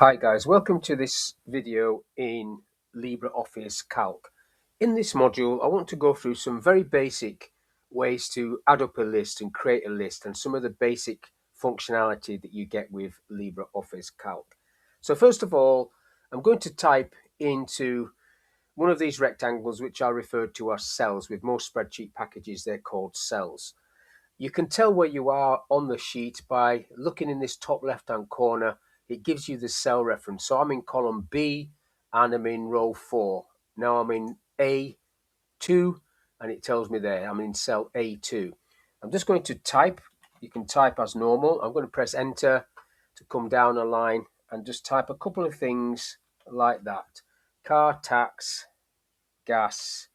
Hi guys, welcome to this video in LibreOffice Calc. In this module, I want to go through some very basic ways to add up a list and create a list and some of the basic functionality that you get with LibreOffice Calc. So first of all, I'm going to type into one of these rectangles which are referred to as cells. With most spreadsheet packages, they're called cells. You can tell where you are on the sheet by looking in this top left-hand corner. It gives you the cell reference. So I'm in column B and I'm in row 4. Now I'm in A2 and it tells me there I'm in cell A2. I'm just going to type. You can type as normal. I'm going to press enter to come down a line and just type a couple of things like that. Car tax, gas,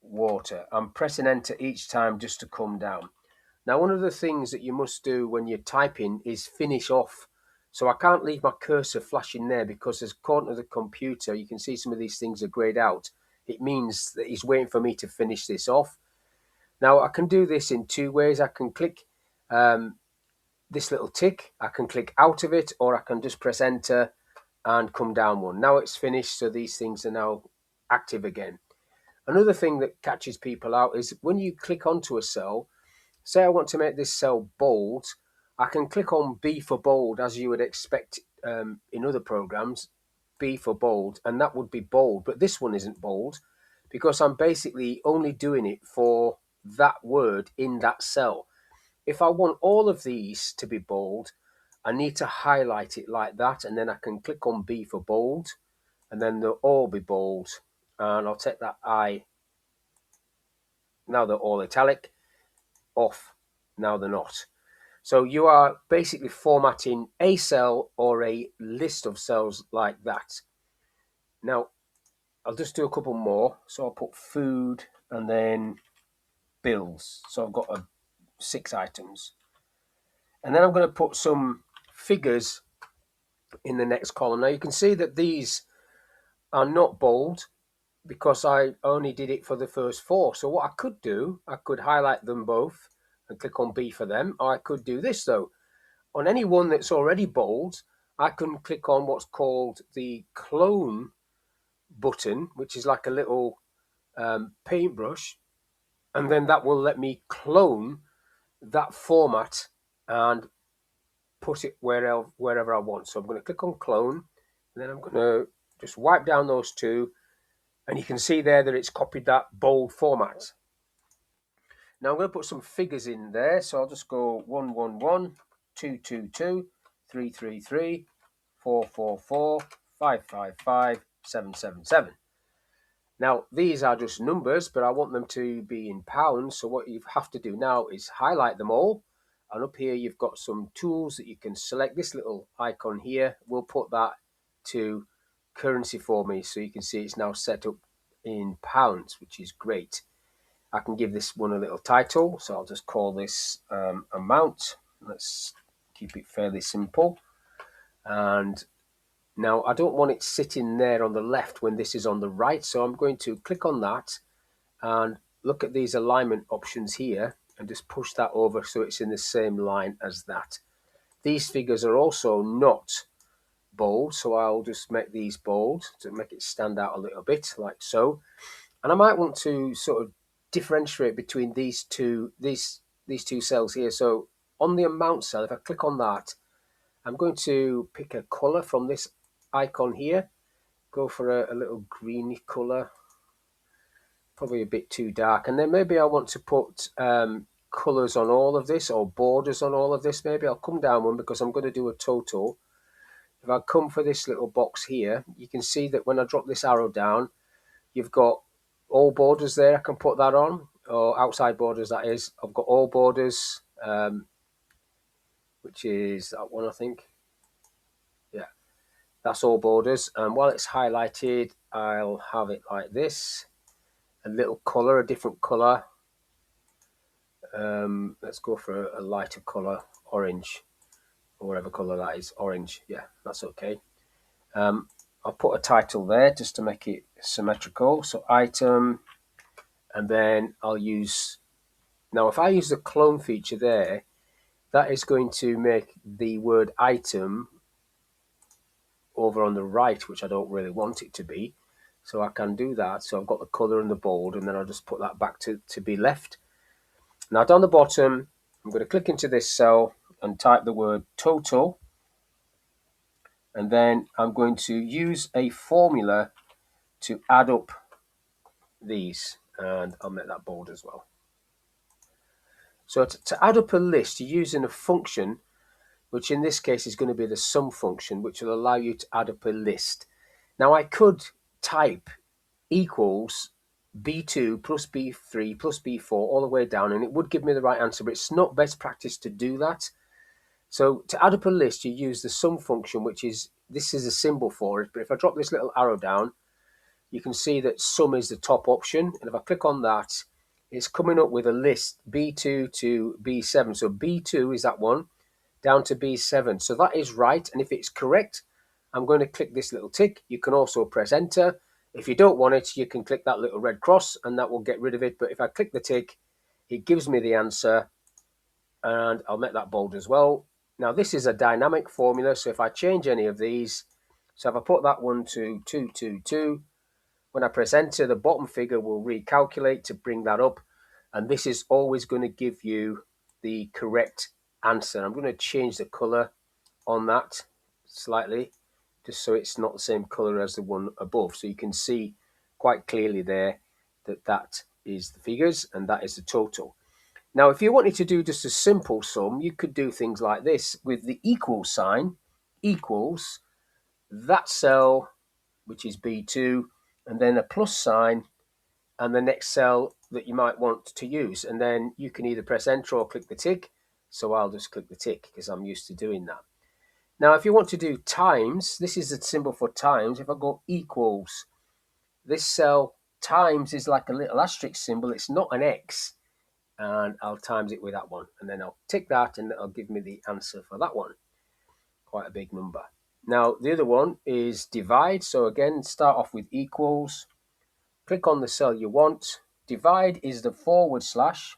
water. I'm pressing enter each time just to come down. Now, one of the things that you must do when you're typing is finish off. So I can't leave my cursor flashing there because according to the computer, you can see some of these things are grayed out. It means that he's waiting for me to finish this off. Now, I can do this in two ways. I can click this little tick. I can click out of it, or I can just press enter and come down one. Now it's finished, so these things are now active again. Another thing that catches people out is when you click onto a cell, say I want to make this cell bold, I can click on B for bold as you would expect in other programs, B for bold, and that would be bold. But this one isn't bold because I'm basically only doing it for that word in that cell. If I want all of these to be bold, I need to highlight it like that, and then I can click on B for bold, and then they'll all be bold. And I'll take that I, now they're all italic, off, now they're not. So you are basically formatting a cell or a list of cells like that. Now, I'll just do a couple more. So I'll put food and then bills. So I've got 6 items. And then I'm going to put some figures in the next column. Now you can see that these are not bold because I only did it for the first 4. So what I could do, I could highlight them both and click on B for them. Or I could do this though. On any one that's already bold, I can click on what's called the clone button, which is like a little paintbrush, and then that will let me clone that format and put it wherever I want. So I'm going to click on clone, and then I'm going to just wipe down those 2, and you can see there that it's copied that bold format. Now I'm going to put some figures in there, so I'll just go 111, 222, 333, 444, 555, 777. Now these are just numbers, but I want them to be in pounds. So what you have to do now is highlight them all. And up here you've got some tools that you can select. This little icon here will put that to currency for me. So you can see it's now set up in pounds, which is great. I can give this one a little title. So I'll just call this amount. Let's keep it fairly simple. And now I don't want it sitting there on the left when this is on the right. So I'm going to click on that and look at these alignment options here and just push that over so it's in the same line as that. These figures are also not bold, so I'll just make these bold to make it stand out a little bit like so. And I might want to sort of differentiate between these two cells here. So on the amount cell, if I click on that, I'm going to pick a color from this icon here, go for a little greeny color, probably a bit too dark, and then maybe I want to put colors on all of this or borders on all of this. Maybe I'll come down one because I'm going to do a total. If I come for this little box here, you can see that when I drop this arrow down, you've got all borders there. I can put that on, or outside borders, that is. I've got all borders, which is that one, I think. Yeah, that's all borders. And while it's highlighted, I'll have it like this. A little color, a different color. Let's go for a lighter color, orange, or whatever color that is. Orange, yeah, that's okay. I'll put a title there just to make it symmetrical. So item, and then I'll use, now if I use the clone feature there, that is going to make the word item over on the right, which I don't really want it to be. So I can do that. So I've got the colour and the bold, and then I'll just put that back to be left. Now down the bottom, I'm going to click into this cell and type the word total. And then I'm going to use a formula to add up these. And I'll make that bold as well. So to add up a list, you're using a function, which in this case is going to be the sum function, which will allow you to add up a list. Now I could type equals B2 plus B3 plus B4 all the way down, and it would give me the right answer, but it's not best practice to do that. So to add up a list, you use the sum function, which is, this is a symbol for it, but if I drop this little arrow down, you can see that sum is the top option, and if I click on that, it's coming up with a list B2 to B7. So B2 is that one, down to B7. So that is right, and if it's correct, I'm going to click this little tick. You can also press enter. If you don't want it, you can click that little red cross, and that will get rid of it. But if I click the tick, it gives me the answer, and I'll make that bold as well. Now this is a dynamic formula, so if I change any of these, so if I put that one to 222, when I press enter, the bottom figure will recalculate to bring that up, and this is always going to give you the correct answer. I'm going to change the color on that slightly, just so it's not the same color as the one above, so you can see quite clearly there that that is the figures and that is the total. Now, if you wanted to do just a simple sum, you could do things like this with the equal sign, equals that cell, which is B2, and then a plus sign, and the next cell that you might want to use. And then you can either press enter or click the tick. So I'll just click the tick because I'm used to doing that. Now, if you want to do times, this is the symbol for times. If I go equals, this cell times is like a little asterisk symbol. It's not an X. And I'll times it with that one, and then I'll tick that, and it'll give me the answer for that one. Quite a big number. Now the other one is divide. So again, start off with equals, click on the cell you want. Divide is the /,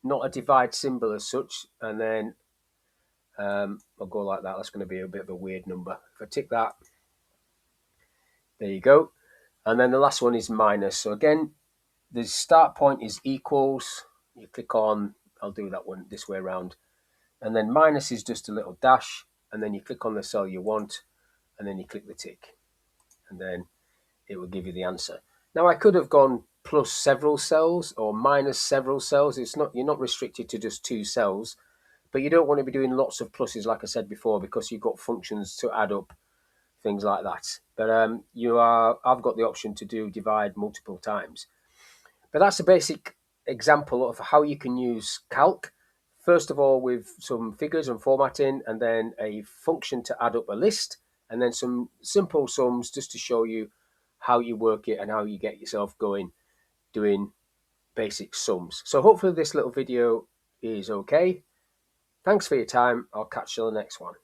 not a divide symbol as such, and then I'll go like that. That's going to be a bit of a weird number. If I tick that, there you go. And then the last one is minus. So again, the start point is equals. You click on, I'll do that one this way around. And then minus is just a little dash. And then you click on the cell you want. And then you click the tick. And then it will give you the answer. Now I could have gone plus several cells or minus several cells. It's not, you're not restricted to just 2 cells. But you don't want to be doing lots of pluses, like I said before, because you've got functions to add up, things like that. But I've got the option to do divide multiple times. But that's a basic example of how you can use calc. First of all, with some figures and formatting, and then a function to add up a list, and then some simple sums just to show you how you work it and how you get yourself going doing basic sums. So hopefully this little video is okay. Thanks for your time. I'll catch you on the next one.